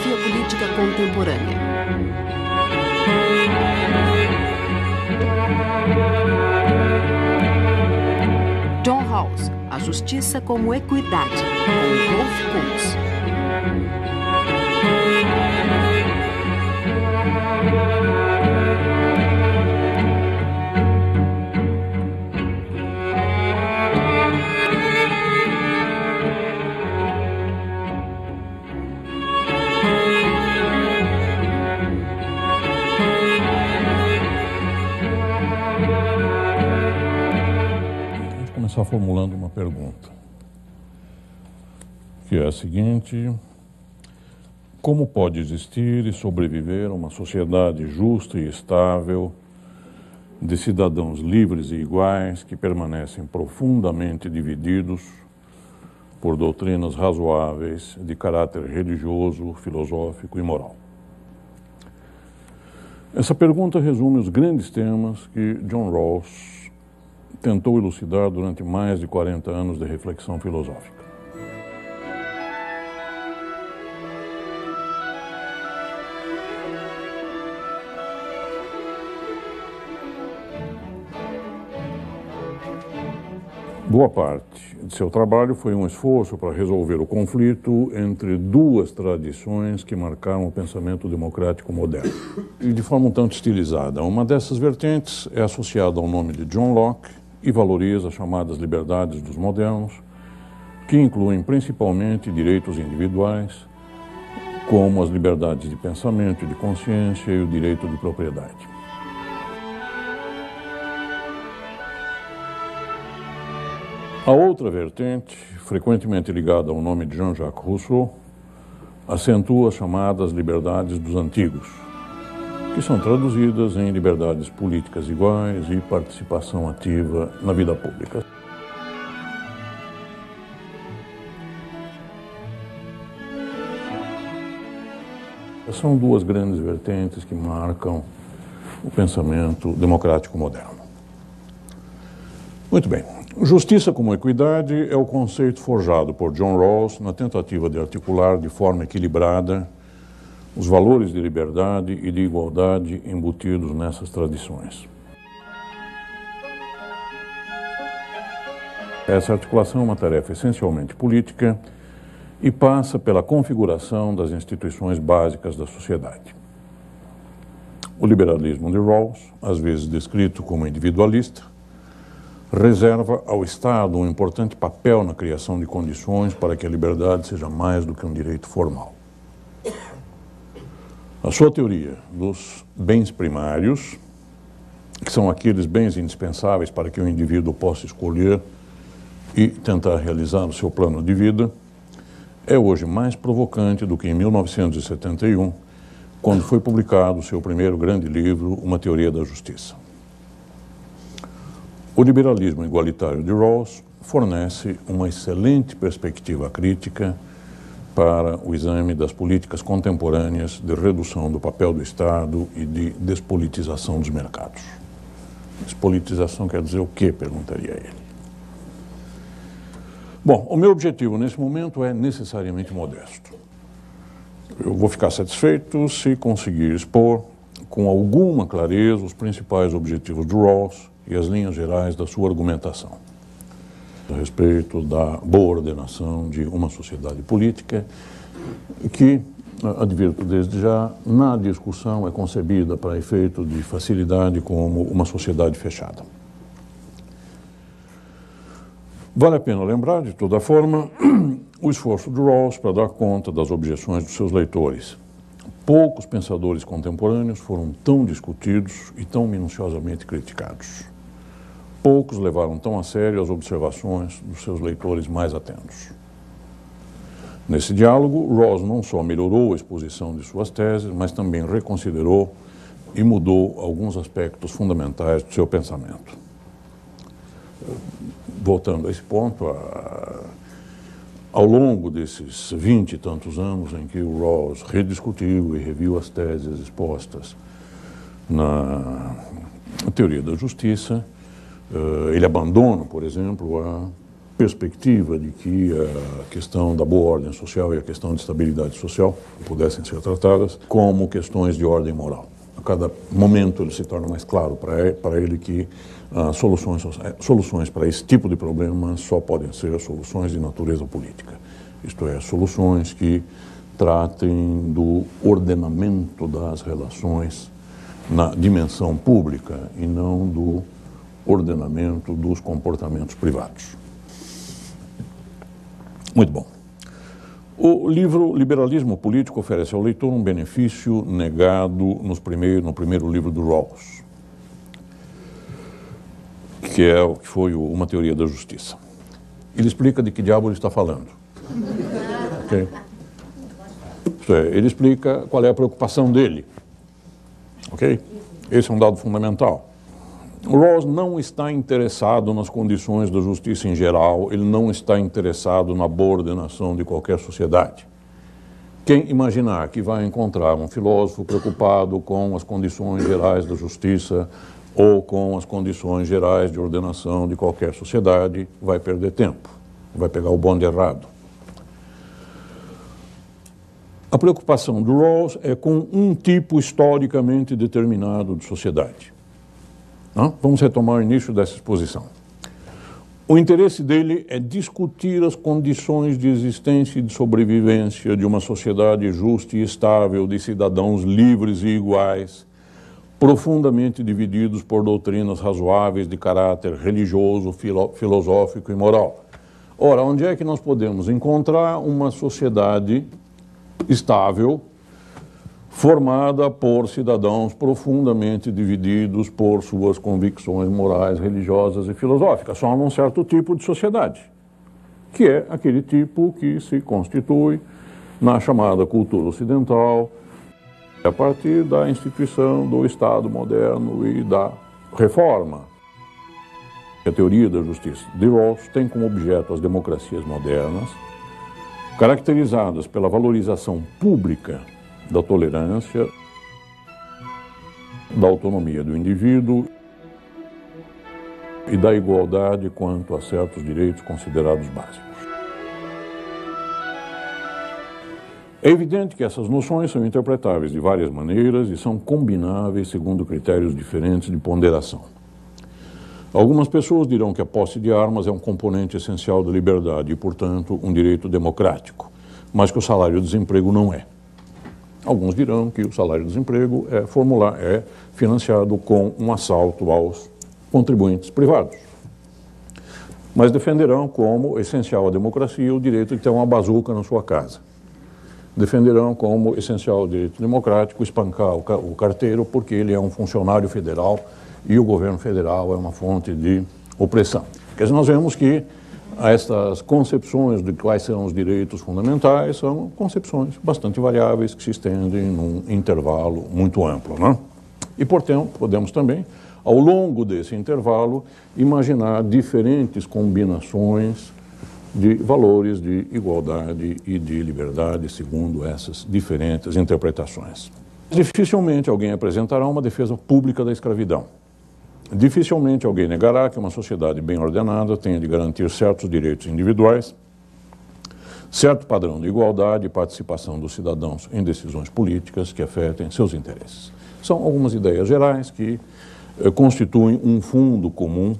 filosofia política contemporânea. John Rawls, A Justiça como Equidade, com Rolf Kuntz. Começar formulando uma pergunta, que é a seguinte: como pode existir e sobreviver uma sociedade justa e estável de cidadãos livres e iguais que permanecem profundamente divididos por doutrinas razoáveis de caráter religioso, filosófico e moral? Essa pergunta resume os grandes temas que John Rawls tentou elucidar durante mais de 40 anos de reflexão filosófica. Boa parte de seu trabalho foi um esforço para resolver o conflito entre duas tradições que marcaram o pensamento democrático moderno, e de forma um tanto estilizada. Uma dessas vertentes é associada ao nome de John Locke e valoriza as chamadas liberdades dos modernos, que incluem principalmente direitos individuais, como as liberdades de pensamento e de consciência e o direito de propriedade. A outra vertente, frequentemente ligada ao nome de Jean-Jacques Rousseau, acentua as chamadas liberdades dos antigos, que são traduzidas em liberdades políticas iguais e participação ativa na vida pública. São duas grandes vertentes que marcam o pensamento democrático moderno. Muito bem. Justiça como equidade é o conceito forjado por John Rawls na tentativa de articular de forma equilibrada os valores de liberdade e de igualdade embutidos nessas tradições. Essa articulação é uma tarefa essencialmente política e passa pela configuração das instituições básicas da sociedade. O liberalismo de Rawls, às vezes descrito como individualista, reserva ao Estado um importante papel na criação de condições para que a liberdade seja mais do que um direito formal. A sua teoria dos bens primários, que são aqueles bens indispensáveis para que o indivíduo possa escolher e tentar realizar o seu plano de vida, é hoje mais provocante do que em 1971, quando foi publicado o seu primeiro grande livro, Uma Teoria da Justiça. O liberalismo igualitário de Rawls fornece uma excelente perspectiva crítica para o exame das políticas contemporâneas de redução do papel do Estado e de despolitização dos mercados. Despolitização quer dizer o quê? Perguntaria ele. Bom, o meu objetivo nesse momento é necessariamente modesto. Eu vou ficar satisfeito se conseguir expor com alguma clareza os principais objetivos de Rawls e as linhas gerais da sua argumentação a respeito da boa ordenação de uma sociedade política que, advirto desde já, na discussão é concebida para efeito de facilidade como uma sociedade fechada. Vale a pena lembrar, de toda forma, o esforço de Rawls para dar conta das objeções dos seus leitores. Poucos pensadores contemporâneos foram tão discutidos e tão minuciosamente criticados. Poucos levaram tão a sério as observações dos seus leitores mais atentos. Nesse diálogo, Rawls não só melhorou a exposição de suas teses, mas também reconsiderou e mudou alguns aspectos fundamentais do seu pensamento. Voltando a esse ponto, ao longo desses 20 e tantos anos em que o Rawls rediscutiu e reviu as teses expostas na teoria da justiça, ele abandona, por exemplo, a perspectiva de que a questão da boa ordem social e a questão de estabilidade social pudessem ser tratadas como questões de ordem moral. A cada momento ele se torna mais claro para ele que soluções para esse tipo de problema só podem ser soluções de natureza política. Isto é, soluções que tratem do ordenamento das relações na dimensão pública e não do ordenamento dos comportamentos privados. Muito bom. O livro Liberalismo Político oferece ao leitor um benefício negado no primeiro livro do Rawls, que foi Uma Teoria da Justiça. Ele explica de que diabo ele está falando. Okay? Isto é, ele explica qual é a preocupação dele. Ok? Esse é um dado fundamental. O Rawls não está interessado nas condições da justiça em geral, ele não está interessado na boa ordenação de qualquer sociedade. Quem imaginar que vai encontrar um filósofo preocupado com as condições gerais da justiça ou com as condições gerais de ordenação de qualquer sociedade vai perder tempo, vai pegar o bonde errado. A preocupação do Rawls é com um tipo historicamente determinado de sociedade. Vamos retomar o início dessa exposição. O interesse dele é discutir as condições de existência e de sobrevivência de uma sociedade justa e estável de cidadãos livres e iguais, profundamente divididos por doutrinas razoáveis de caráter religioso, filosófico e moral. Ora, onde é que nós podemos encontrar uma sociedade estável, formada por cidadãos profundamente divididos por suas convicções morais, religiosas e filosóficas, só num certo tipo de sociedade, que é aquele tipo que se constitui na chamada cultura ocidental, a partir da instituição do Estado moderno e da reforma. A teoria da justiça de Rawls tem como objeto as democracias modernas, caracterizadas pela valorização pública da tolerância, da autonomia do indivíduo e da igualdade quanto a certos direitos considerados básicos. É evidente que essas noções são interpretáveis de várias maneiras e são combináveis segundo critérios diferentes de ponderação. Algumas pessoas dirão que a posse de armas é um componente essencial da liberdade e, portanto, um direito democrático, mas que o salário-desemprego não é. Alguns dirão que o salário-desemprego é financiado com um assalto aos contribuintes privados. Mas defenderão como essencial à democracia o direito de ter uma bazuca na sua casa. Defenderão como essencial ao direito democrático espancar o carteiro porque ele é um funcionário federal e o governo federal é uma fonte de opressão. Quer dizer, nós vemos que estas concepções de quais são os direitos fundamentais são concepções bastante variáveis que se estendem num intervalo muito amplo, né? E, portanto, podemos também, ao longo desse intervalo, imaginar diferentes combinações de valores de igualdade e de liberdade segundo essas diferentes interpretações. Dificilmente alguém apresentará uma defesa pública da escravidão. Dificilmente alguém negará que uma sociedade bem ordenada tenha de garantir certos direitos individuais, certo padrão de igualdade e participação dos cidadãos em decisões políticas que afetem seus interesses. São algumas ideias gerais que constituem um fundo comum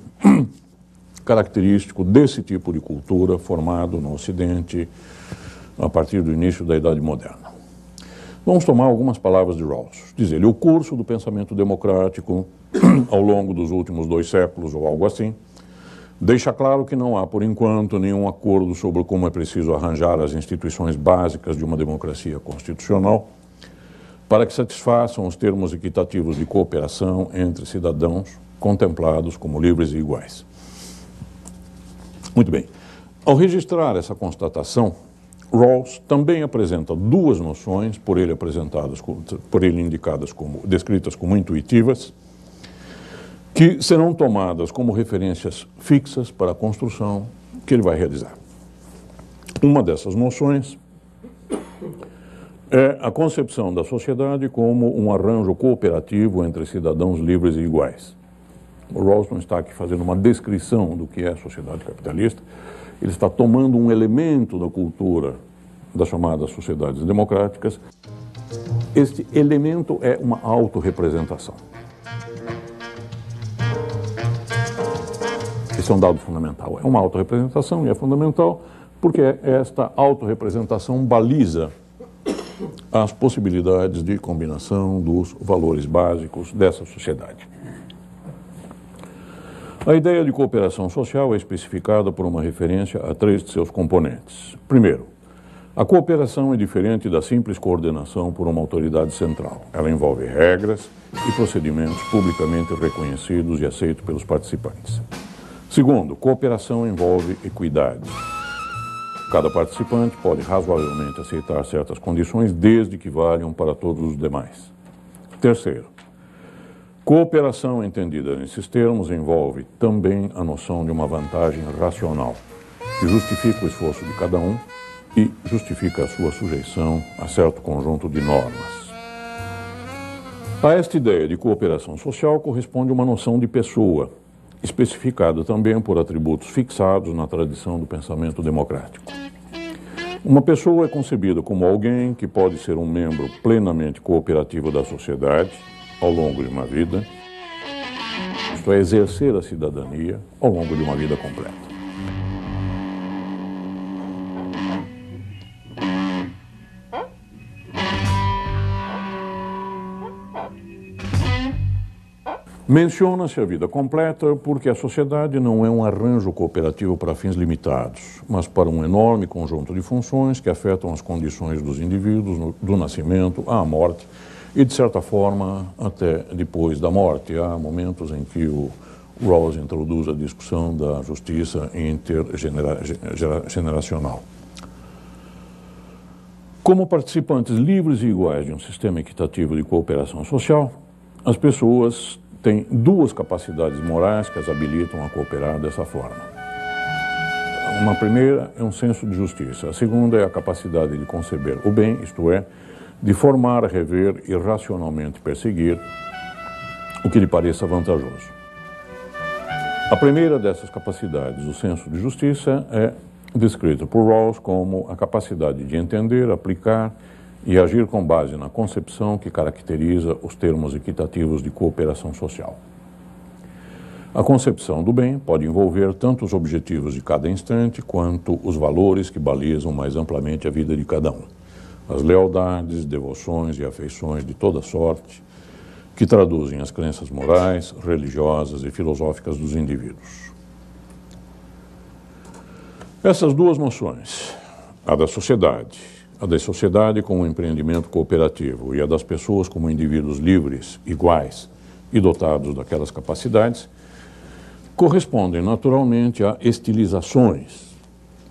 característico desse tipo de cultura formado no Ocidente a partir do início da Idade Moderna. Vamos tomar algumas palavras de Rawls. Diz ele: o curso do pensamento democrático ao longo dos últimos 2 séculos ou algo assim, deixa claro que não há, por enquanto, nenhum acordo sobre como é preciso arranjar as instituições básicas de uma democracia constitucional para que satisfaçam os termos equitativos de cooperação entre cidadãos contemplados como livres e iguais. Muito bem. Ao registrar essa constatação, Rawls também apresenta 2 noções, por ele descritas como intuitivas, que serão tomadas como referências fixas para a construção que ele vai realizar. Uma dessas noções é a concepção da sociedade como um arranjo cooperativo entre cidadãos livres e iguais. O Rawls não está aqui fazendo uma descrição do que é a sociedade capitalista, ele está tomando um elemento da cultura das chamadas sociedades democráticas. Este elemento é uma autorrepresentação. Esse é um dado fundamental. É uma autorrepresentação e é fundamental porque esta autorrepresentação baliza as possibilidades de combinação dos valores básicos dessa sociedade. A ideia de cooperação social é especificada por uma referência a 3 de seus componentes. Primeiro, a cooperação é diferente da simples coordenação por uma autoridade central. Ela envolve regras e procedimentos publicamente reconhecidos e aceitos pelos participantes. Segundo, cooperação envolve equidade. Cada participante pode razoavelmente aceitar certas condições desde que valham para todos os demais. Terceiro, cooperação entendida nesses termos envolve também a noção de uma vantagem racional, que justifica o esforço de cada um e justifica a sua sujeição a certo conjunto de normas. A esta ideia de cooperação social corresponde uma noção de pessoa, especificada também por atributos fixados na tradição do pensamento democrático. Uma pessoa é concebida como alguém que pode ser um membro plenamente cooperativo da sociedade ao longo de uma vida, isto é, exercer a cidadania ao longo de uma vida completa. Menciona-se a vida completa porque a sociedade não é um arranjo cooperativo para fins limitados, mas para um enorme conjunto de funções que afetam as condições dos indivíduos do nascimento à morte e, de certa forma, até depois da morte. Há momentos em que o Rawls introduz a discussão da justiça intergeneracional. Como participantes livres e iguais de um sistema equitativo de cooperação social, as pessoas têm 2 capacidades morais que as habilitam a cooperar dessa forma. Uma primeira é um senso de justiça. A segunda é a capacidade de conceber o bem, isto é, de formar, rever e racionalmente perseguir o que lhe pareça vantajoso. A primeira dessas capacidades, o senso de justiça, é descrita por Rawls como a capacidade de entender, aplicar e agir com base na concepção que caracteriza os termos equitativos de cooperação social. A concepção do bem pode envolver tanto os objetivos de cada instante quanto os valores que balizam mais amplamente a vida de cada um. As lealdades, devoções e afeições de toda sorte, que traduzem as crenças morais, religiosas e filosóficas dos indivíduos. Essas 2 noções, a da sociedade como um empreendimento cooperativo e a das pessoas como indivíduos livres, iguais e dotados daquelas capacidades, correspondem naturalmente a estilizações,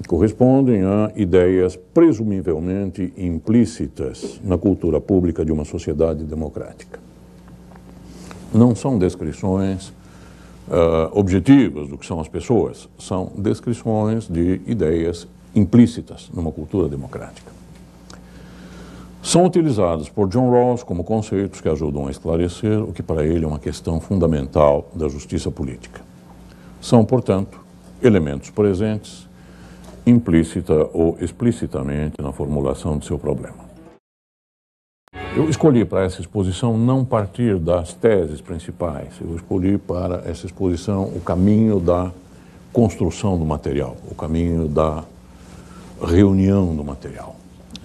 correspondem a ideias presumivelmente implícitas na cultura pública de uma sociedade democrática. Não são descrições objetivas do que são as pessoas, são descrições de ideias implícitas numa cultura democrática. São utilizados por John Rawls como conceitos que ajudam a esclarecer o que para ele é uma questão fundamental da justiça política. São, portanto, elementos presentes, implícita ou explicitamente, na formulação de seu problema. Eu escolhi para essa exposição não partir das teses principais, eu escolhi para essa exposição o caminho da construção do material, o caminho da reunião do material.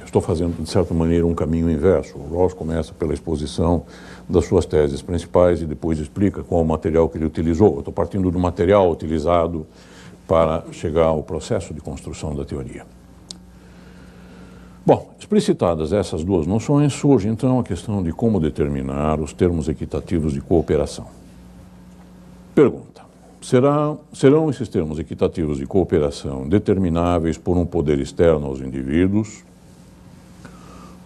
Estou fazendo, de certa maneira, um caminho inverso. O Rawls começa pela exposição das suas teses principais e depois explica qual o material que ele utilizou. Eu estou partindo do material utilizado para chegar ao processo de construção da teoria. Bom, explicitadas essas 2 noções, surge então a questão de como determinar os termos equitativos de cooperação. Pergunta: serão esses termos equitativos de cooperação determináveis por um poder externo aos indivíduos?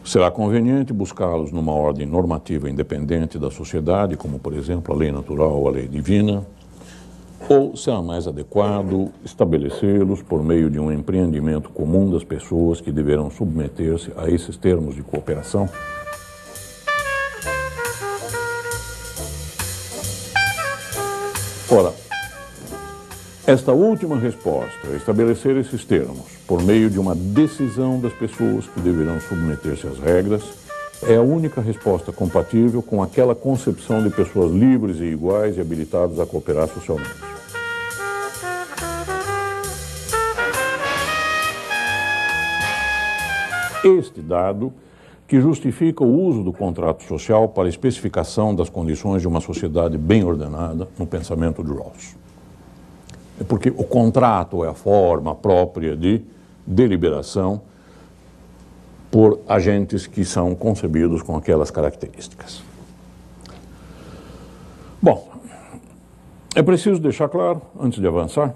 Será conveniente buscá-los numa ordem normativa independente da sociedade, como, por exemplo, a lei natural ou a lei divina? Ou será mais adequado estabelecê-los por meio de um empreendimento comum das pessoas que deverão submeter-se a esses termos de cooperação? Ora, Esta última resposta, estabelecer esses termos por meio de uma decisão das pessoas que deverão submeter-se às regras, é a única resposta compatível com aquela concepção de pessoas livres e iguais e habilitadas a cooperar socialmente. Este dado que justifica o uso do contrato social para a especificação das condições de uma sociedade bem ordenada no pensamento de Rawls. É porque o contrato é a forma própria de deliberação por agentes que são concebidos com aquelas características. Bom, é preciso deixar claro, antes de avançar,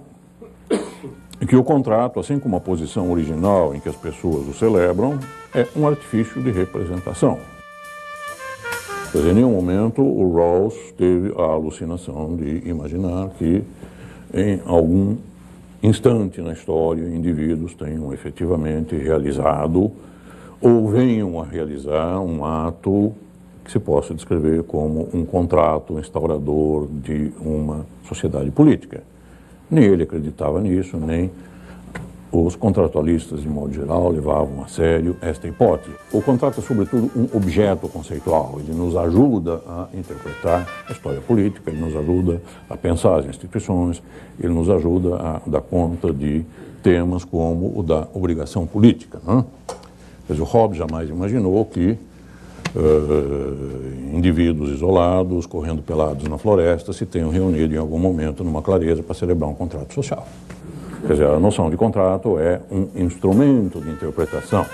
que o contrato, assim como a posição original em que as pessoas o celebram, é um artifício de representação. Quer dizer, em nenhum momento o Rawls teve a alucinação de imaginar que em algum instante na história indivíduos tenham efetivamente realizado ou venham a realizar um ato que se possa descrever como um contrato instaurador de uma sociedade política. Nem ele acreditava nisso, nem os contratualistas, de modo geral, levavam a sério esta hipótese. O contrato é, sobretudo, um objeto conceitual. Ele nos ajuda a interpretar a história política, ele nos ajuda a pensar as instituições, ele nos ajuda a dar conta de temas como o da obrigação política, né? Mas o Hobbes jamais imaginou que indivíduos isolados, correndo pelados na floresta, se tenham reunido em algum momento numa clareza para celebrar um contrato social. Quer dizer, a noção de contrato é um instrumento de interpretação.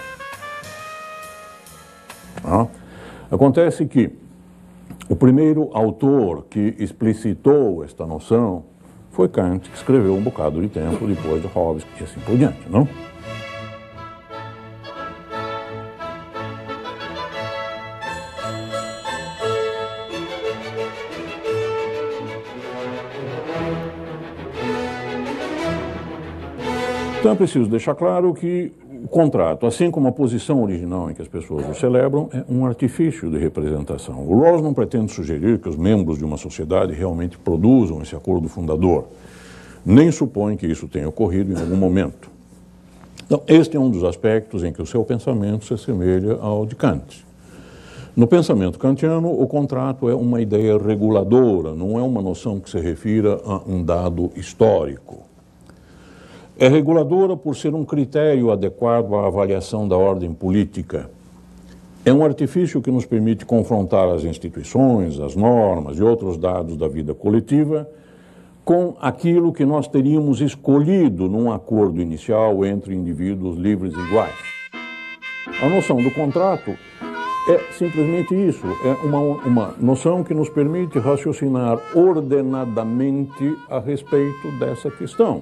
Acontece que o primeiro autor que explicitou esta noção foi Kant, que escreveu um bocado de tempo depois de Hobbes e assim por diante, não? Então é preciso deixar claro que o contrato, assim como a posição original em que as pessoas o celebram, é um artifício de representação. O Rawls não pretende sugerir que os membros de uma sociedade realmente produzam esse acordo fundador, nem supõe que isso tenha ocorrido em algum momento. Então, este é um dos aspectos em que o seu pensamento se assemelha ao de Kant. No pensamento kantiano, o contrato é uma ideia reguladora, não é uma noção que se refira a um dado histórico. É reguladora por ser um critério adequado à avaliação da ordem política. É um artifício que nos permite confrontar as instituições, as normas e outros dados da vida coletiva com aquilo que nós teríamos escolhido num acordo inicial entre indivíduos livres e iguais. A noção do contrato é simplesmente isso, é uma noção que nos permite raciocinar ordenadamente a respeito dessa questão.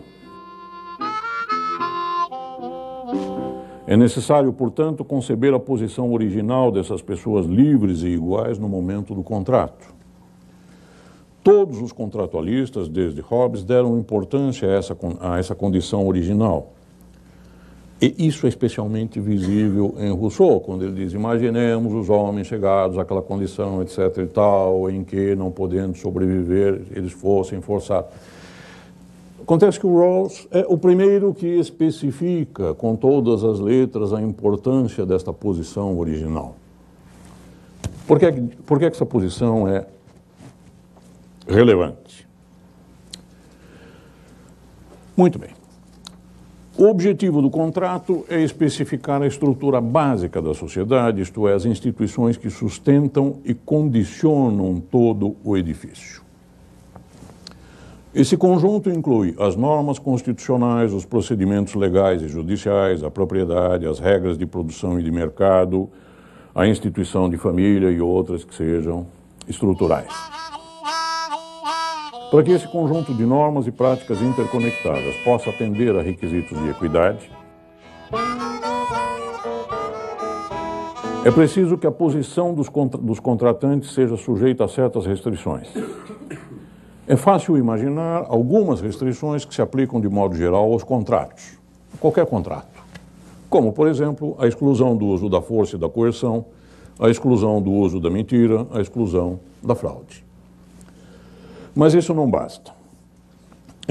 É necessário, portanto, conceber a posição original dessas pessoas livres e iguais no momento do contrato. Todos os contratualistas, desde Hobbes, deram importância a essa condição original. E isso é especialmente visível em Rousseau, quando ele diz: imaginemos os homens chegados àquela condição, etc. e tal, em que, não podendo sobreviver, eles fossem forçados. Acontece que o Rawls é o primeiro que especifica com todas as letras a importância desta posição original. Por que essa posição é relevante? Muito bem. O objetivo do contrato é especificar a estrutura básica da sociedade, isto é, as instituições que sustentam e condicionam todo o edifício. Esse conjunto inclui as normas constitucionais, os procedimentos legais e judiciais, a propriedade, as regras de produção e de mercado, a instituição de família e outras que sejam estruturais. Para que esse conjunto de normas e práticas interconectadas possa atender a requisitos de equidade, é preciso que a posição dos contratantes seja sujeita a certas restrições. É fácil imaginar algumas restrições que se aplicam de modo geral aos contratos, qualquer contrato, como, por exemplo, a exclusão do uso da força e da coerção, a exclusão do uso da mentira, a exclusão da fraude. Mas isso não basta.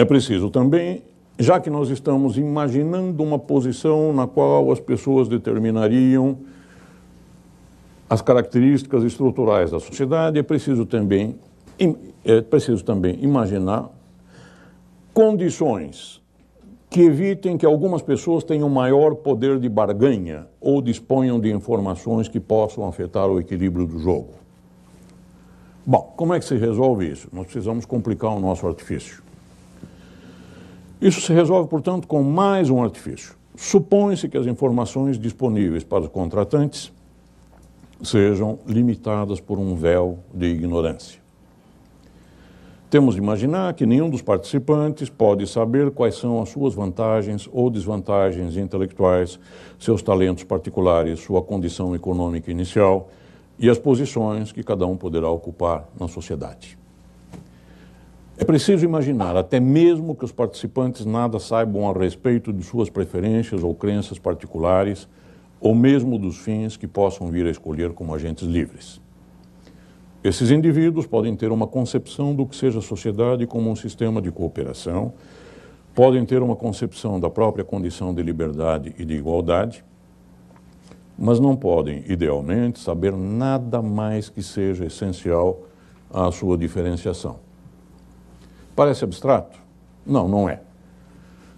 É preciso também, já que nós estamos imaginando uma posição na qual as pessoas determinariam as características estruturais da sociedade, é preciso também imaginar condições que evitem que algumas pessoas tenham maior poder de barganha ou disponham de informações que possam afetar o equilíbrio do jogo. Bom, como é que se resolve isso? Nós precisamos complicar o nosso artifício. Isso se resolve, portanto, com mais um artifício. Supõe-se que as informações disponíveis para os contratantes sejam limitadas por um véu de ignorância. Temos de imaginar que nenhum dos participantes pode saber quais são as suas vantagens ou desvantagens intelectuais, seus talentos particulares, sua condição econômica inicial e as posições que cada um poderá ocupar na sociedade. É preciso imaginar até mesmo que os participantes nada saibam a respeito de suas preferências ou crenças particulares, ou mesmo dos fins que possam vir a escolher como agentes livres. Esses indivíduos podem ter uma concepção do que seja a sociedade como um sistema de cooperação, podem ter uma concepção da própria condição de liberdade e de igualdade, mas não podem, idealmente, saber nada mais que seja essencial à sua diferenciação. Parece abstrato? Não, não é.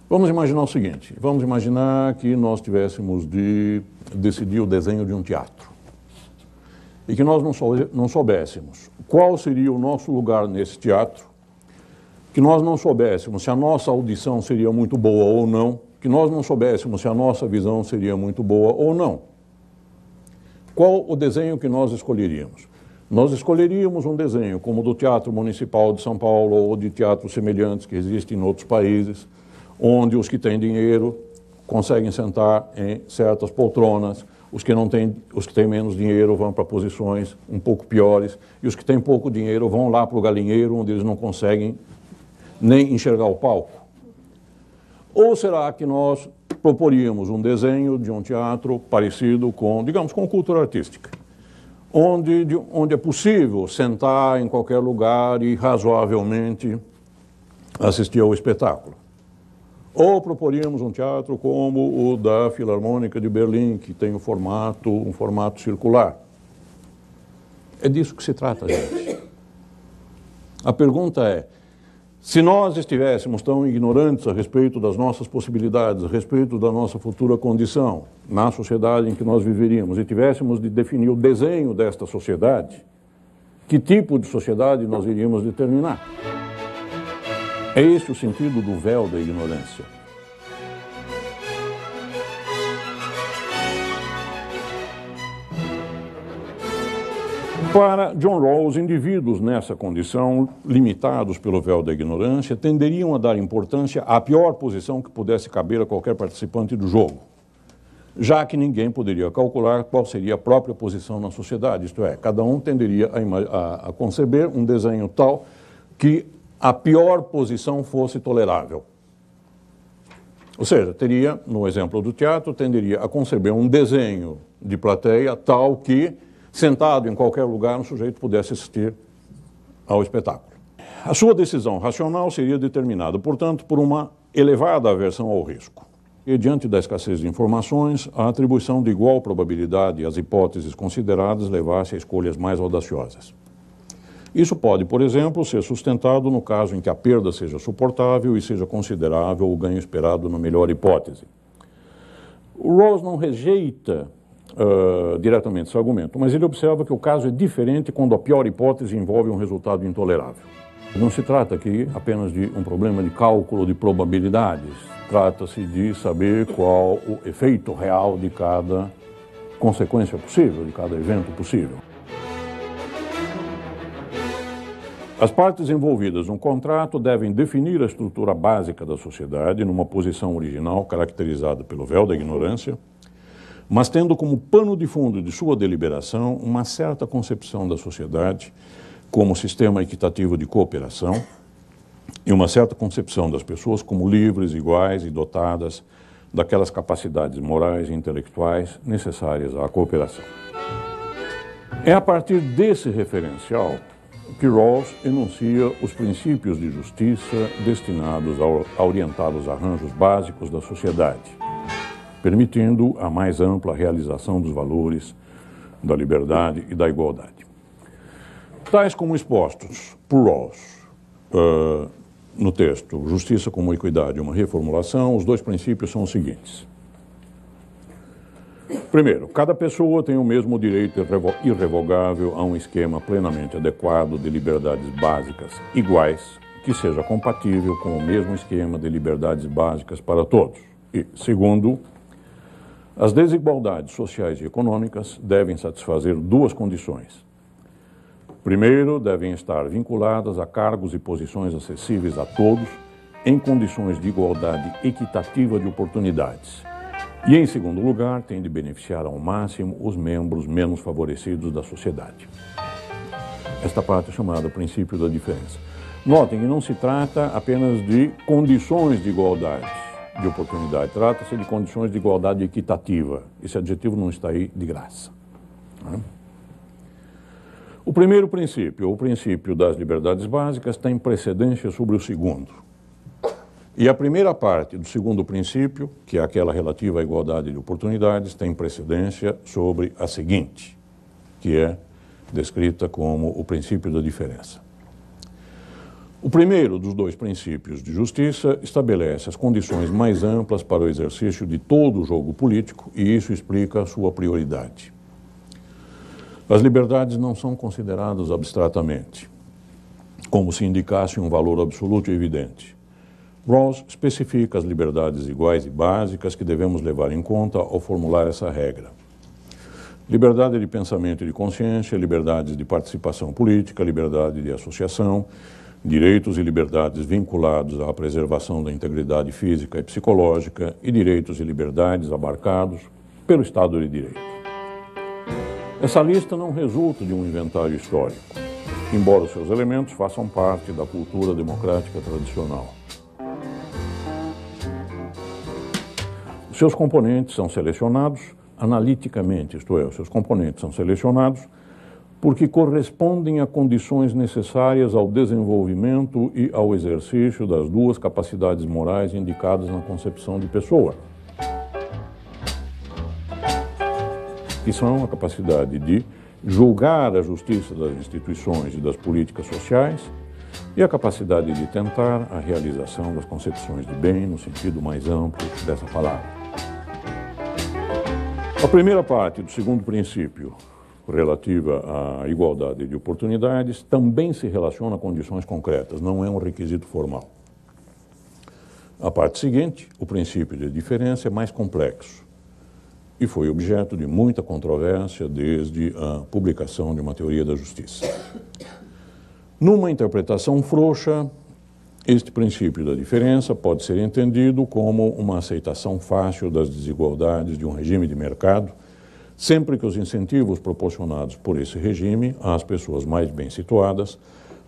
Vamos imaginar o seguinte, vamos imaginar que nós tivéssemos de decidir o desenho de um teatro e que nós não soubéssemos qual seria o nosso lugar nesse teatro, que nós não soubéssemos se a nossa audição seria muito boa ou não, que nós não soubéssemos se a nossa visão seria muito boa ou não. Qual o desenho que nós escolheríamos? Nós escolheríamos um desenho como o do Teatro Municipal de São Paulo ou de teatros semelhantes que existem em outros países, onde os que têm dinheiro conseguem sentar em certas poltronas, os que têm menos dinheiro vão para posições um pouco piores, e os que têm pouco dinheiro vão lá para o galinheiro, onde eles não conseguem nem enxergar o palco. Ou será que nós proporíamos um desenho de um teatro parecido com, digamos, com cultura artística, onde é possível sentar em qualquer lugar e razoavelmente assistir ao espetáculo? Ou proporíamos um teatro como o da Filarmônica de Berlim, que tem um formato circular? É disso que se trata, gente. A pergunta é, se nós estivéssemos tão ignorantes a respeito das nossas possibilidades, a respeito da nossa futura condição, na sociedade em que nós viveríamos, e tivéssemos de definir o desenho desta sociedade, que tipo de sociedade nós iríamos determinar? É esse o sentido do véu da ignorância. Para John Rawls, os indivíduos nessa condição, limitados pelo véu da ignorância, tenderiam a dar importância à pior posição que pudesse caber a qualquer participante do jogo, já que ninguém poderia calcular qual seria a própria posição na sociedade, isto é, cada um tenderia a conceber um desenho tal que a pior posição fosse tolerável. Ou seja, teria, no exemplo do teatro, tenderia a conceber um desenho de plateia tal que, sentado em qualquer lugar, um sujeito pudesse assistir ao espetáculo. A sua decisão racional seria determinada, portanto, por uma elevada aversão ao risco. E, diante da escassez de informações, a atribuição de igual probabilidade às hipóteses consideradas levasse a escolhas mais audaciosas. Isso pode, por exemplo, ser sustentado no caso em que a perda seja suportável e seja considerável o ganho esperado na melhor hipótese. O Rawls não rejeita diretamente esse argumento, mas ele observa que o caso é diferente quando a pior hipótese envolve um resultado intolerável. Não se trata aqui apenas de um problema de cálculo de probabilidades, trata-se de saber qual o efeito real de cada consequência possível, de cada evento possível. As partes envolvidas no contrato devem definir a estrutura básica da sociedade numa posição original caracterizada pelo véu da ignorância, mas tendo como pano de fundo de sua deliberação uma certa concepção da sociedade como sistema equitativo de cooperação e uma certa concepção das pessoas como livres, iguais e dotadas daquelas capacidades morais e intelectuais necessárias à cooperação. É a partir desse referencial que Rawls enuncia os princípios de justiça destinados a orientar os arranjos básicos da sociedade, permitindo a mais ampla realização dos valores da liberdade e da igualdade. Tais como expostos por Rawls no texto Justiça como Equidade, uma reformulação, os dois princípios são os seguintes. Primeiro, cada pessoa tem o mesmo direito irrevogável a um esquema plenamente adequado de liberdades básicas iguais, que seja compatível com o mesmo esquema de liberdades básicas para todos. E, segundo, as desigualdades sociais e econômicas devem satisfazer duas condições. Primeiro, devem estar vinculadas a cargos e posições acessíveis a todos, em condições de igualdade equitativa de oportunidades. E, em segundo lugar, tem de beneficiar ao máximo os membros menos favorecidos da sociedade. Esta parte é chamada princípio da diferença. Notem que não se trata apenas de condições de igualdade de oportunidade, trata-se de condições de igualdade equitativa. Esse adjetivo não está aí de graça. O primeiro princípio, o princípio das liberdades básicas, tem precedência sobre o segundo. E a primeira parte do segundo princípio, que é aquela relativa à igualdade de oportunidades, tem precedência sobre a seguinte, que é descrita como o princípio da diferença. O primeiro dos dois princípios de justiça estabelece as condições mais amplas para o exercício de todo o jogo político e isso explica a sua prioridade. As liberdades não são consideradas abstratamente, como se indicasse um valor absoluto e evidente. Rawls especifica as liberdades iguais e básicas que devemos levar em conta ao formular essa regra. Liberdade de pensamento e de consciência, liberdades de participação política, liberdade de associação, direitos e liberdades vinculados à preservação da integridade física e psicológica e direitos e liberdades abarcados pelo Estado de Direito. Essa lista não resulta de um inventário histórico, embora os seus elementos façam parte da cultura democrática tradicional. Os seus componentes são selecionados analiticamente, isto é, os seus componentes são selecionados porque correspondem a condições necessárias ao desenvolvimento e ao exercício das duas capacidades morais indicadas na concepção de pessoa, que são a capacidade de julgar a justiça das instituições e das políticas sociais e a capacidade de tentar a realização das concepções de bem no sentido mais amplo dessa palavra. A primeira parte do segundo princípio, relativa à igualdade de oportunidades, também se relaciona a condições concretas, não é um requisito formal. A parte seguinte, o princípio de diferença, é mais complexo e foi objeto de muita controvérsia desde a publicação de uma teoria da justiça. Numa interpretação frouxa, este princípio da diferença pode ser entendido como uma aceitação fácil das desigualdades de um regime de mercado, sempre que os incentivos proporcionados por esse regime às pessoas mais bem situadas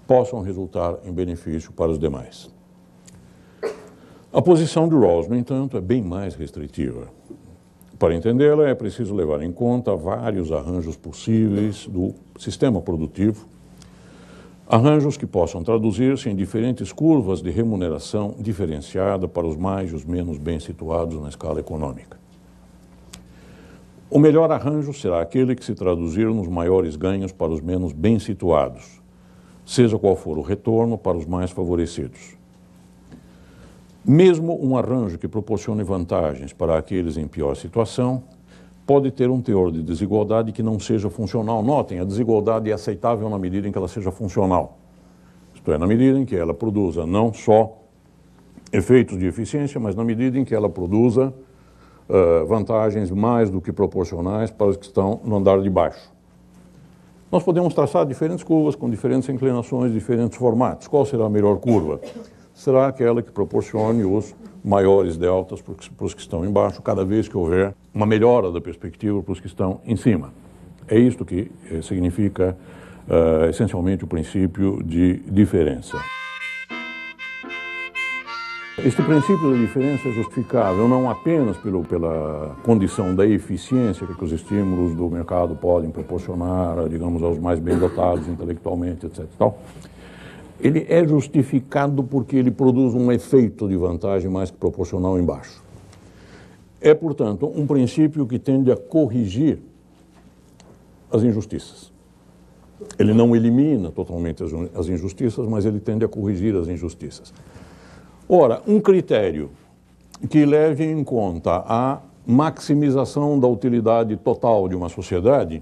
possam resultar em benefício para os demais. A posição de Rawls, no entanto, é bem mais restritiva. Para entendê-la, é preciso levar em conta vários arranjos possíveis do sistema produtivo, arranjos que possam traduzir-se em diferentes curvas de remuneração diferenciada para os mais e os menos bem situados na escala econômica. O melhor arranjo será aquele que se traduzir nos maiores ganhos para os menos bem situados, seja qual for o retorno para os mais favorecidos. Mesmo um arranjo que proporcione vantagens para aqueles em pior situação pode ter um teor de desigualdade que não seja funcional. Notem, a desigualdade é aceitável na medida em que ela seja funcional. Isto é, na medida em que ela produza não só efeitos de eficiência, mas na medida em que ela produza vantagens mais do que proporcionais para os que estão no andar de baixo. Nós podemos traçar diferentes curvas com diferentes inclinações, diferentes formatos. Qual será a melhor curva? Será aquela que proporcione os maiores deltas para os que estão embaixo, cada vez que houver uma melhora da perspectiva para os que estão em cima. É isto que significa essencialmente o princípio de diferença. Este princípio da diferença é justificável não apenas pela condição da eficiência que os estímulos do mercado podem proporcionar, digamos, aos mais bem dotados intelectualmente, etc. Tal. Ele é justificado porque ele produz um efeito de vantagem mais que proporcional embaixo. É, portanto, um princípio que tende a corrigir as injustiças. Ele não elimina totalmente as injustiças, mas ele tende a corrigir as injustiças. Ora, um critério que leve em conta a maximização da utilidade total de uma sociedade,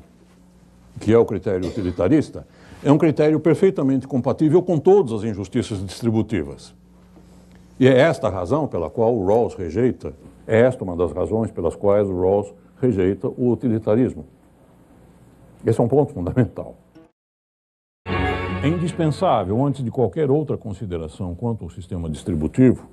que é o critério utilitarista, é um critério perfeitamente compatível com todas as injustiças distributivas. E é esta a razão pela qual o Rawls rejeita, é esta uma das razões pelas quais o Rawls rejeita o utilitarismo. Esse é um ponto fundamental. É indispensável, antes de qualquer outra consideração quanto ao sistema distributivo,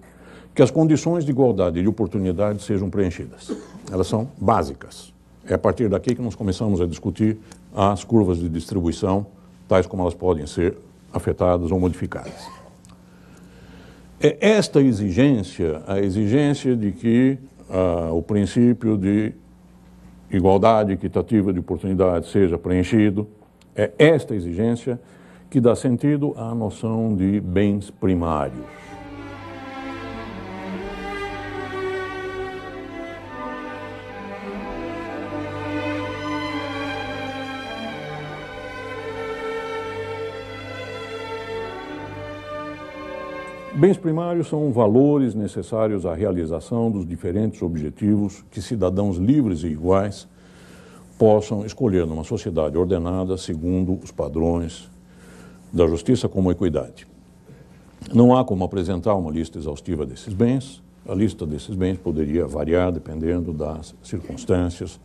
que as condições de igualdade e de oportunidade sejam preenchidas. Elas são básicas. É a partir daqui que nós começamos a discutir as curvas de distribuição, tais como elas podem ser afetadas ou modificadas. É esta exigência, a exigência de que o princípio de igualdade equitativa de oportunidade seja preenchido, é esta exigência que dá sentido à noção de bens primários. Bens primários são valores necessários à realização dos diferentes objetivos que cidadãos livres e iguais possam escolher numa sociedade ordenada segundo os padrões da justiça como a equidade. Não há como apresentar uma lista exaustiva desses bens. A lista desses bens poderia variar dependendo das circunstâncias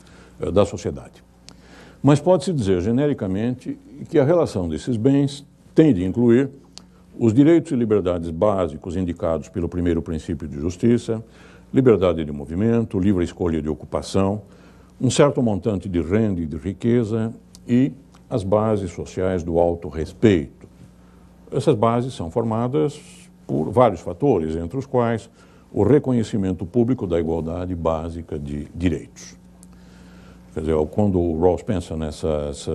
da sociedade. Mas pode-se dizer genericamente que a relação desses bens tem de incluir os direitos e liberdades básicos indicados pelo primeiro princípio de justiça, liberdade de movimento, livre escolha de ocupação, um certo montante de renda e de riqueza e as bases sociais do autorrespeito. Essas bases são formadas por vários fatores, entre os quais o reconhecimento público da igualdade básica de direitos. Quer dizer, quando o Rawls pensa nessas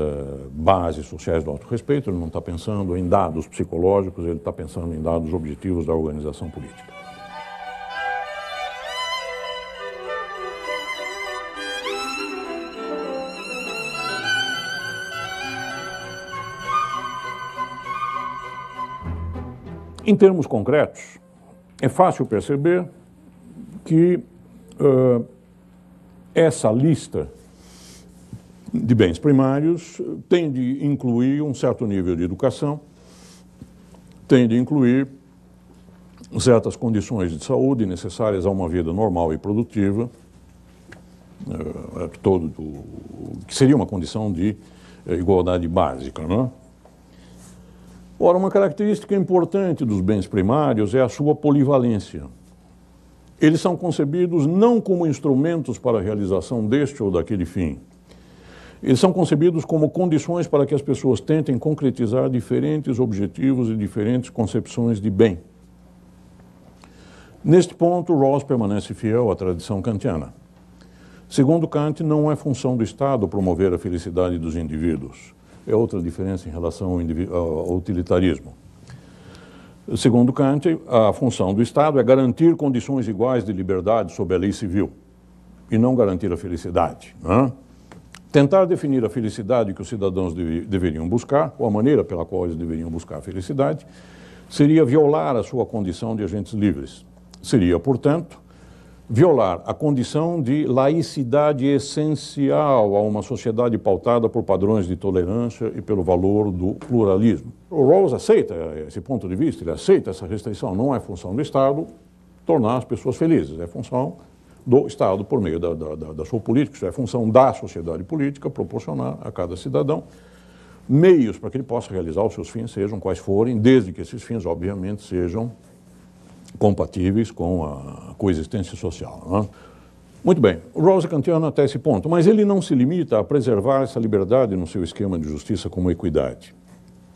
bases sociais do autorrespeito, ele não está pensando em dados psicológicos, ele está pensando em dados objetivos da organização política. Em termos concretos, é fácil perceber que essa lista de bens primários tem de incluir um certo nível de educação, tem de incluir certas condições de saúde necessárias a uma vida normal e produtiva, que seria uma condição de igualdade básica, não é? Ora, uma característica importante dos bens primários é a sua polivalência. Eles são concebidos não como instrumentos para a realização deste ou daquele fim. Eles são concebidos como condições para que as pessoas tentem concretizar diferentes objetivos e diferentes concepções de bem. Neste ponto, Rawls permanece fiel à tradição kantiana. Segundo Kant, não é função do Estado promover a felicidade dos indivíduos. É outra diferença em relação ao utilitarismo. Segundo Kant, a função do Estado é garantir condições iguais de liberdade sob a lei civil e não garantir a felicidade. Né? Tentar definir a felicidade que os cidadãos deveriam buscar, ou a maneira pela qual eles deveriam buscar a felicidade, seria violar a sua condição de agentes livres. Seria, portanto, violar a condição de laicidade essencial a uma sociedade pautada por padrões de tolerância e pelo valor do pluralismo. O Rawls aceita esse ponto de vista, ele aceita essa restrição. Não é função do Estado tornar as pessoas felizes, é função do Estado por meio da sua política, isso é função da sociedade política proporcionar a cada cidadão meios para que ele possa realizar os seus fins, sejam quais forem, desde que esses fins, obviamente, sejam compatíveis com a coexistência social. Não é? Muito bem, o Rawls é kantiano até esse ponto, mas ele não se limita a preservar essa liberdade no seu esquema de justiça como equidade.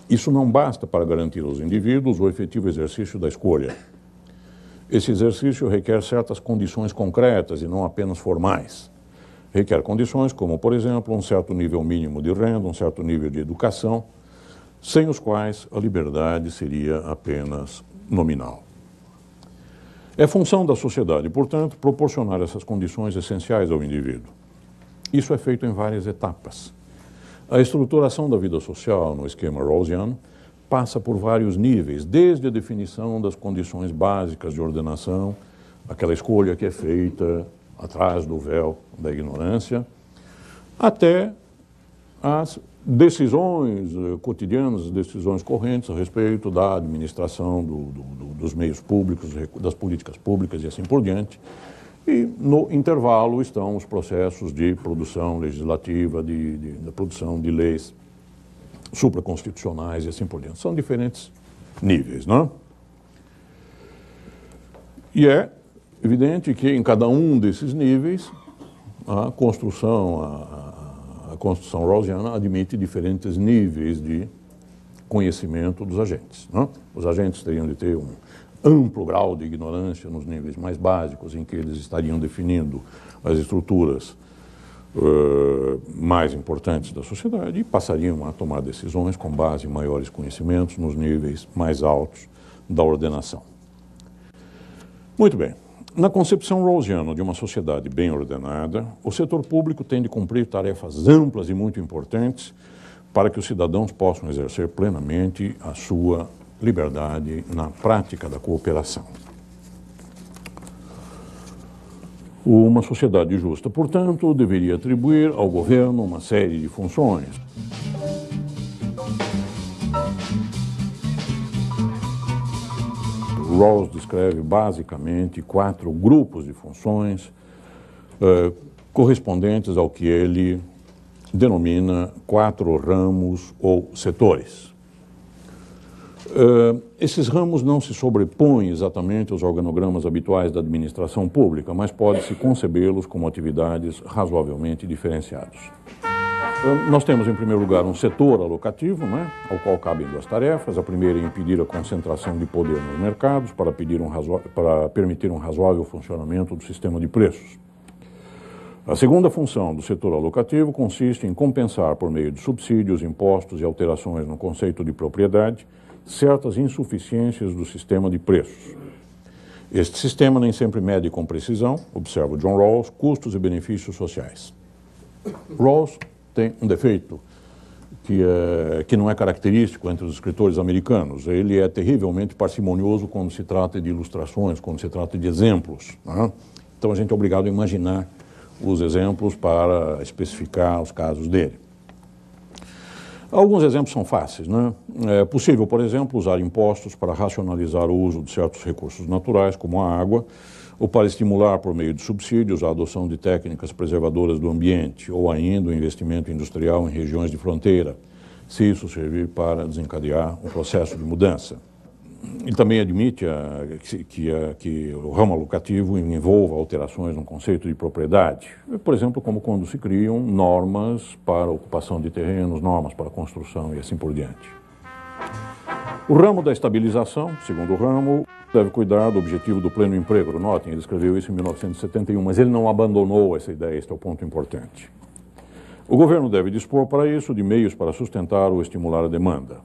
Isso não basta para garantir aos indivíduos o efetivo exercício da escolha. Esse exercício requer certas condições concretas e não apenas formais. Requer condições como, por exemplo, um certo nível mínimo de renda, um certo nível de educação, sem os quais a liberdade seria apenas nominal. É função da sociedade, portanto, proporcionar essas condições essenciais ao indivíduo. Isso é feito em várias etapas. A estruturação da vida social no esquema rawlsiano passa por vários níveis, desde a definição das condições básicas de ordenação, aquela escolha que é feita atrás do véu da ignorância, até as decisões cotidianas, decisões correntes a respeito da administração dos meios públicos, das políticas públicas e assim por diante. E no intervalo estão os processos de produção legislativa, da produção de leis supraconstitucionais e assim por diante. São diferentes níveis, não é? E é evidente que em cada um desses níveis a construção rawlsiana admite diferentes níveis de conhecimento dos agentes, não é? Os agentes teriam de ter um amplo grau de ignorância nos níveis mais básicos, em que eles estariam definindo as estruturas mais importantes da sociedade e passariam a tomar decisões com base em maiores conhecimentos nos níveis mais altos da ordenação. Muito bem. Na concepção rawlsiana de uma sociedade bem ordenada, o setor público tem de cumprir tarefas amplas e muito importantes para que os cidadãos possam exercer plenamente a sua liberdade na prática da cooperação. Uma sociedade justa, portanto, deveria atribuir ao governo uma série de funções. Rawls descreve basicamente 4 grupos de funções correspondentes ao que ele denomina 4 ramos ou setores. Esses ramos não se sobrepõem exatamente aos organogramas habituais da administração pública, mas pode-se concebê-los como atividades razoavelmente diferenciadas. Nós temos, em primeiro lugar, um setor alocativo, né, ao qual cabem 2 tarefas. A primeira é impedir a concentração de poder nos mercados para permitir um razoável funcionamento do sistema de preços. A segunda função do setor alocativo consiste em compensar, por meio de subsídios, impostos e alterações no conceito de propriedade, certas insuficiências do sistema de preços. Este sistema nem sempre mede com precisão, observa John Rawls, custos e benefícios sociais. Rawls tem um defeito que não é característico entre os escritores americanos. Ele é terrivelmente parcimonioso quando se trata de ilustrações, quando se trata de exemplos, né? Então a gente é obrigado a imaginar os exemplos para especificar os casos dele. Alguns exemplos são fáceis, né? É possível, por exemplo, usar impostos para racionalizar o uso de certos recursos naturais, como a água, ou para estimular, por meio de subsídios, a adoção de técnicas preservadoras do ambiente, ou ainda o investimento industrial em regiões de fronteira, se isso servir para desencadear um processo de mudança. Ele também admite que o ramo alocativo envolva alterações no conceito de propriedade, por exemplo, como quando se criam normas para ocupação de terrenos, normas para construção e assim por diante. O ramo da estabilização, segundo o ramo, deve cuidar do objetivo do pleno emprego. Notem, ele escreveu isso em 1971, mas ele não abandonou essa ideia, este é o ponto importante. O governo deve dispor para isso de meios para sustentar ou estimular a demanda.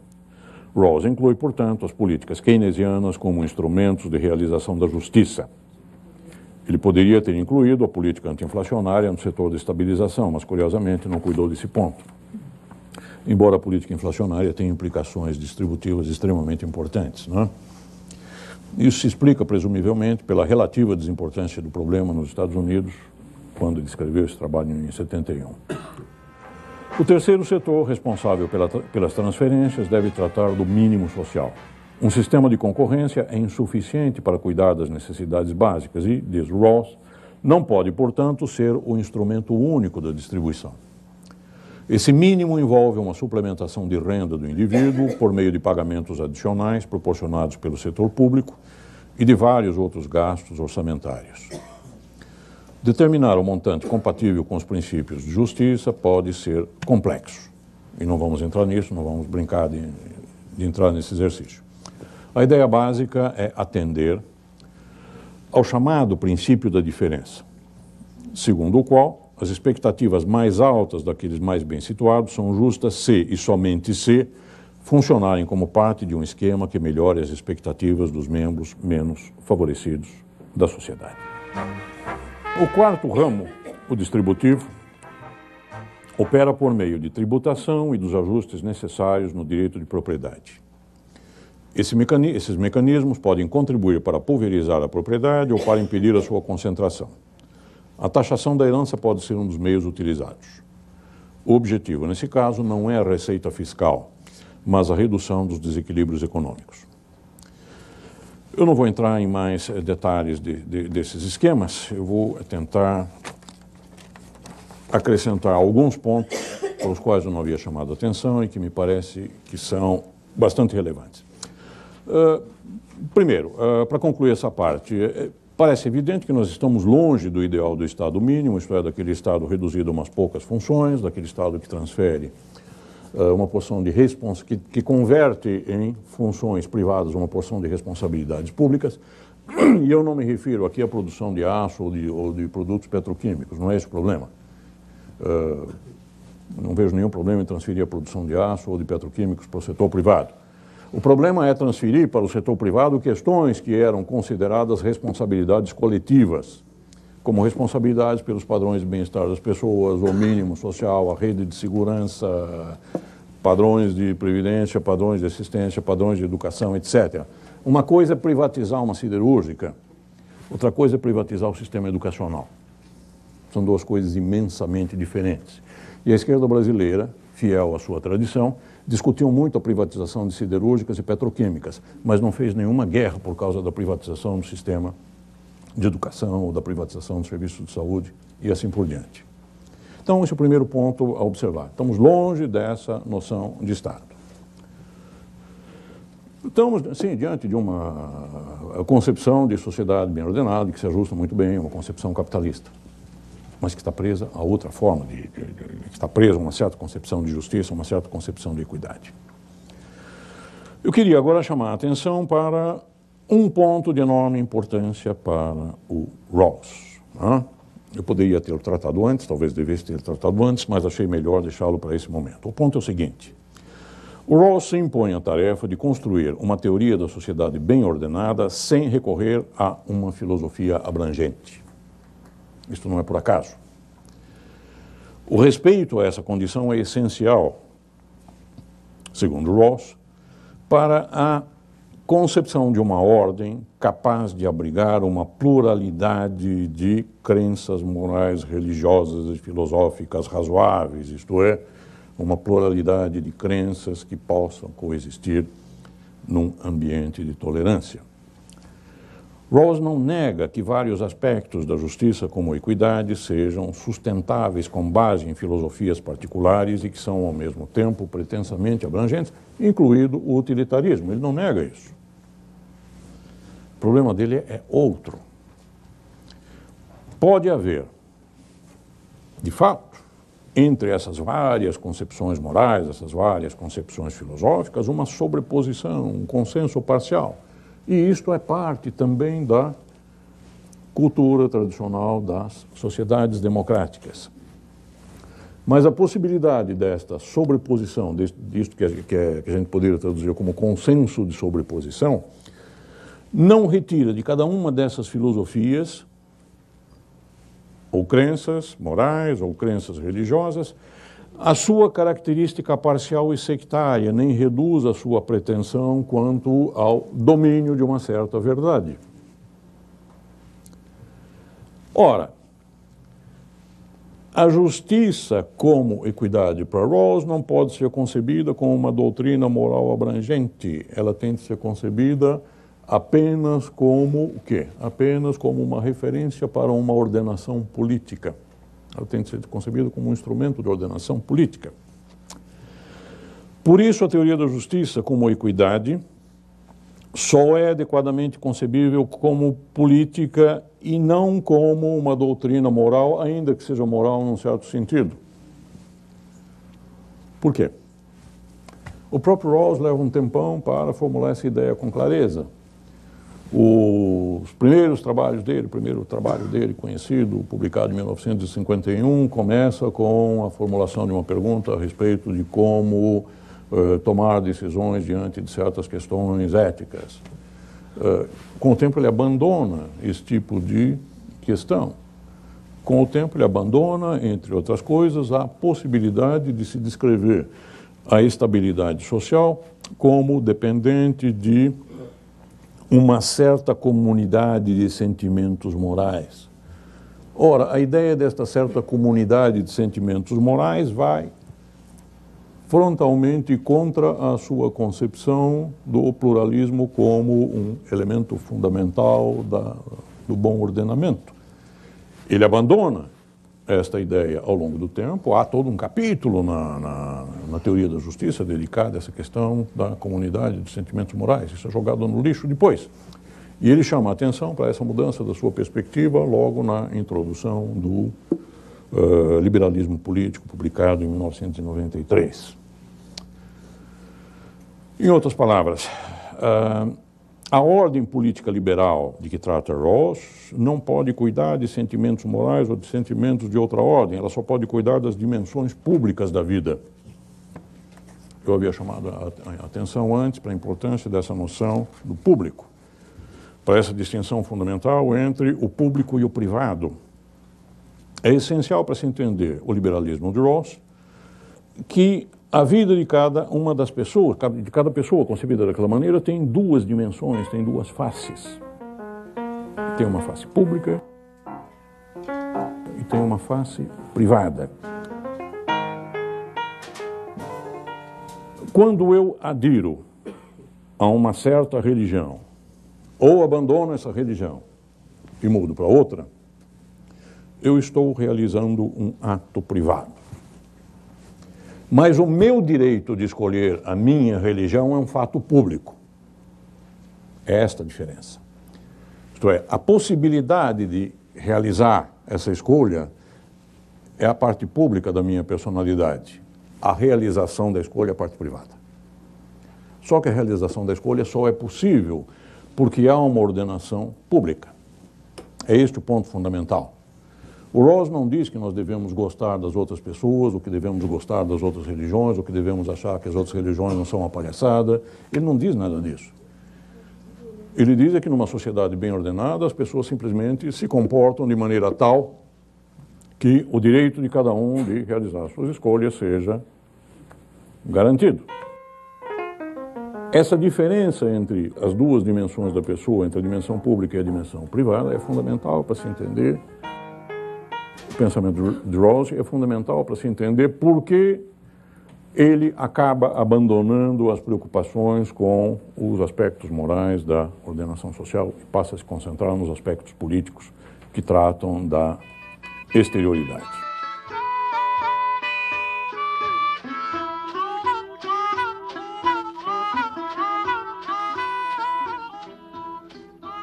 Rawls inclui, portanto, as políticas keynesianas como instrumentos de realização da justiça. Ele poderia ter incluído a política anti-inflacionária no setor da estabilização, mas, curiosamente, não cuidou desse ponto. Embora a política inflacionária tenha implicações distributivas extremamente importantes, né? Isso se explica, presumivelmente, pela relativa desimportância do problema nos Estados Unidos, quando ele escreveu esse trabalho em 71. O terceiro setor, responsável pelas transferências, deve tratar do mínimo social. Um sistema de concorrência é insuficiente para cuidar das necessidades básicas e, diz Rawls, não pode, portanto, ser o instrumento único da distribuição. Esse mínimo envolve uma suplementação de renda do indivíduo por meio de pagamentos adicionais proporcionados pelo setor público e de vários outros gastos orçamentários. Determinar o montante compatível com os princípios de justiça pode ser complexo. E não vamos entrar nisso, não vamos brincar de entrar nesse exercício. A ideia básica é atender ao chamado princípio da diferença, segundo o qual as expectativas mais altas daqueles mais bem situados são justas se, e somente se, funcionarem como parte de um esquema que melhore as expectativas dos membros menos favorecidos da sociedade. O quarto ramo, o distributivo, opera por meio de tributação e dos ajustes necessários no direito de propriedade. Esses mecanismos podem contribuir para pulverizar a propriedade ou para impedir a sua concentração. A taxação da herança pode ser um dos meios utilizados. O objetivo, nesse caso, não é a receita fiscal, mas a redução dos desequilíbrios econômicos. Eu não vou entrar em mais detalhes desses esquemas, eu vou tentar acrescentar alguns pontos para os quais eu não havia chamado a atenção e que me parece que são bastante relevantes. Primeiro, para concluir essa parte, parece evidente que nós estamos longe do ideal do Estado mínimo, isto é, daquele Estado reduzido a umas poucas funções, daquele Estado que transfere uma porção de que converte em funções privadas uma porção de responsabilidades públicas, e eu não me refiro aqui à produção de aço ou de produtos petroquímicos, não é esse o problema. Não vejo nenhum problema em transferir a produção de aço ou de petroquímicos para o setor privado. O problema é transferir para o setor privado questões que eram consideradas responsabilidades coletivas, como responsabilidades pelos padrões de bem-estar das pessoas, o mínimo social, a rede de segurança, padrões de previdência, padrões de assistência, padrões de educação, etc. Uma coisa é privatizar uma siderúrgica, outra coisa é privatizar o sistema educacional. São duas coisas imensamente diferentes. E a esquerda brasileira, fiel à sua tradição, discutiu muito a privatização de siderúrgicas e petroquímicas, mas não fez nenhuma guerra por causa da privatização do sistema de educação ou da privatização do serviço de saúde e assim por diante. Então, esse é o primeiro ponto a observar. Estamos longe dessa noção de Estado. Estamos, sim, diante de uma concepção de sociedade bem ordenada, que se ajusta muito bem a uma concepção capitalista, mas que está presa a outra forma, que está presa a uma certa concepção de justiça, uma certa concepção de equidade. Eu queria agora chamar a atenção para um ponto de enorme importância para o Rawls. Eu poderia ter tratado antes, talvez devesse ter tratado antes, mas achei melhor deixá-lo para esse momento. O ponto é o seguinte: o Rawls se impõe a tarefa de construir uma teoria da sociedade bem ordenada sem recorrer a uma filosofia abrangente. Isto não é por acaso. O respeito a essa condição é essencial, segundo Rawls, para a concepção de uma ordem capaz de abrigar uma pluralidade de crenças morais, religiosas e filosóficas razoáveis, isto é, uma pluralidade de crenças que possam coexistir num ambiente de tolerância. Rawls não nega que vários aspectos da justiça, como a equidade, sejam sustentáveis com base em filosofias particulares e que são, ao mesmo tempo, pretensamente abrangentes, incluído o utilitarismo. Ele não nega isso. O problema dele é outro. Pode haver, de fato, entre essas várias concepções morais, essas várias concepções filosóficas, uma sobreposição, um consenso parcial. E isto é parte também da cultura tradicional das sociedades democráticas. Mas a possibilidade desta sobreposição, disto que a gente poderia traduzir como consenso de sobreposição, não retira de cada uma dessas filosofias, ou crenças morais, ou crenças religiosas, a sua característica parcial e sectária, nem reduz a sua pretensão quanto ao domínio de uma certa verdade. Ora, a justiça como equidade para Rawls não pode ser concebida como uma doutrina moral abrangente. Ela tem de ser concebida apenas como o quê? Apenas como uma referência para uma ordenação política. Ela tem de ser concebida como um instrumento de ordenação política. Por isso, a teoria da justiça como equidade só é adequadamente concebível como política e não como uma doutrina moral, ainda que seja moral num certo sentido. Por quê? O próprio Rawls leva um tempão para formular essa ideia com clareza. Os primeiros trabalhos dele, o primeiro trabalho dele conhecido, publicado em 1951, começa com a formulação de uma pergunta a respeito de como tomar decisões diante de certas questões éticas. Com o tempo ele abandona esse tipo de questão. Com o tempo ele abandona, entre outras coisas, a possibilidade de se descrever a estabilidade social como dependente de uma certa comunidade de sentimentos morais. Ora, a ideia desta certa comunidade de sentimentos morais vai frontalmente contra a sua concepção do pluralismo como um elemento fundamental do bom ordenamento. Ele abandona esta ideia ao longo do tempo. Há todo um capítulo na teoria da justiça dedicado a essa questão da comunidade de sentimentos morais. Isso é jogado no lixo depois. E ele chama a atenção para essa mudança da sua perspectiva logo na introdução do liberalismo político, publicado em 1993. Em outras palavras, a ordem política liberal de que trata Rawls não pode cuidar de sentimentos morais ou de sentimentos de outra ordem, ela só pode cuidar das dimensões públicas da vida. Eu havia chamado a atenção antes para a importância dessa noção do público, para essa distinção fundamental entre o público e o privado. É essencial para se entender o liberalismo de Rawls que a vida de cada uma das pessoas, de cada pessoa concebida daquela maneira, tem duas dimensões, tem duas faces. Tem uma face pública e tem uma face privada. Quando eu adiro a uma certa religião, ou abandono essa religião e mudo para outra, eu estou realizando um ato privado. Mas o meu direito de escolher a minha religião é um fato público. É esta a diferença. Isto é, a possibilidade de realizar essa escolha é a parte pública da minha personalidade. A realização da escolha é a parte privada. Só que a realização da escolha só é possível porque há uma ordenação pública. É este o ponto fundamental. O Rawls não diz que nós devemos gostar das outras pessoas, ou que devemos gostar das outras religiões, ou que devemos achar que as outras religiões não são uma palhaçada. Ele não diz nada disso. Ele diz que numa sociedade bem ordenada, as pessoas simplesmente se comportam de maneira tal que o direito de cada um de realizar suas escolhas seja garantido. Essa diferença entre as duas dimensões da pessoa, entre a dimensão pública e a dimensão privada, é fundamental para se entender o pensamento de Rawls, é fundamental para se entender por que ele acaba abandonando as preocupações com os aspectos morais da ordenação social e passa a se concentrar nos aspectos políticos que tratam da exterioridade.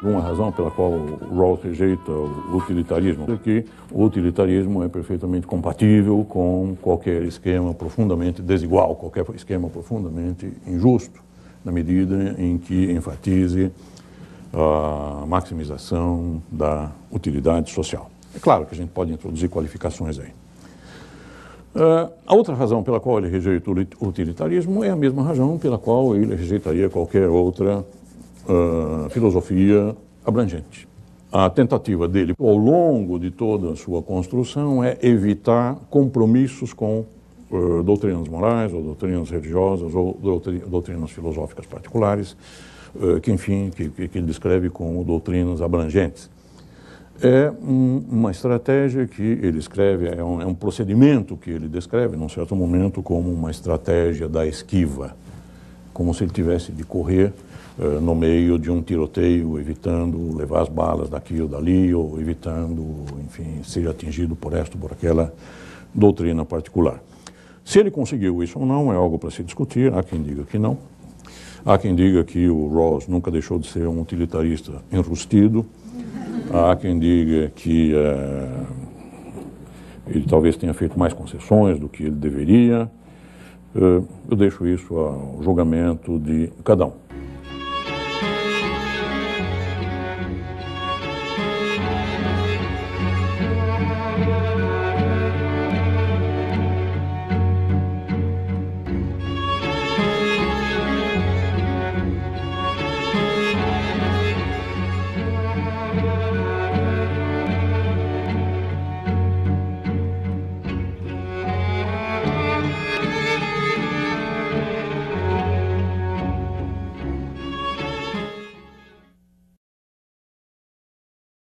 Uma razão pela qual o Rawls rejeita o utilitarismo é que o utilitarismo é perfeitamente compatível com qualquer esquema profundamente desigual, qualquer esquema profundamente injusto, na medida em que enfatize a maximização da utilidade social. É claro que a gente pode introduzir qualificações aí. A outra razão pela qual ele rejeita o utilitarismo é a mesma razão pela qual ele rejeitaria qualquer outra filosofia abrangente. A tentativa dele, ao longo de toda a sua construção, é evitar compromissos com doutrinas morais, ou doutrinas religiosas, ou doutrinas filosóficas particulares, que ele descreve como doutrinas abrangentes. É uma estratégia que ele escreve, é um procedimento que ele descreve, num certo momento, como uma estratégia da esquiva, como se ele tivesse de correr no meio de um tiroteio, evitando levar as balas daqui ou dali, ou evitando, enfim, ser atingido por esta ou por aquela doutrina particular. Se ele conseguiu isso ou não, é algo para se discutir. Há quem diga que não. Há quem diga que o Rawls nunca deixou de ser um utilitarista enrustido. Há quem diga que ele talvez tenha feito mais concessões do que ele deveria. Eu deixo isso ao julgamento de cada um.